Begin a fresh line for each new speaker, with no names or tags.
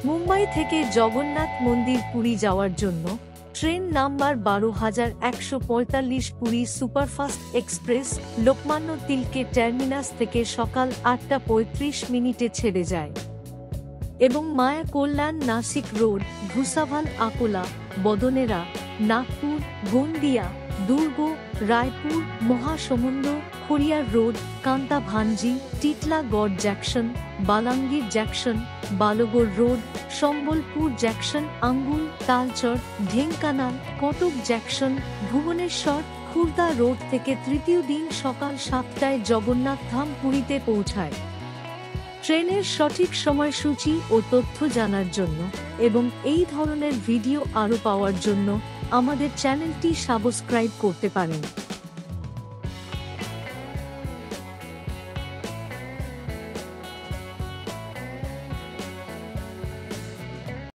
মুম্বাই থেকে জগন্নাথ মন্দির পুরী যাওয়ার জন্য ট্রেন নাম্বার ১২,১৪৫ পুরী সুপারফাস্ট এক্সপ্রেস লোকমান্য তিলকে টার্মিনাস থেকে সকাল ৮টা ৩৫ ছেড়ে যায় এবং মায়া Kalyan Nasik road, Bhusaval, Akola, Badnera, Nagpur, Gondia, Durg, Raipur, Mahasamund, Khariar road, Kantabanji, Titlagarh junction, Balangir junction, Balgarh road, Sambalpur junction, Angul, Talcher, Dhenkanal, Cuttack junction, Bhubaneswar, Khurda road থেকে তৃতীয় দিন সকাল ৭টায় জগন্নাথ ধাম পুরীতে পৌঁছায়। ট্রেনের সঠিক সময়সূচি ও তথ্য জানার জন্য এবং এই ধরনের ভিডিও আরও পাওয়ার জন্য আমাদের চ্যানেলটি সাবস্ক্রাইব করতে পারেন।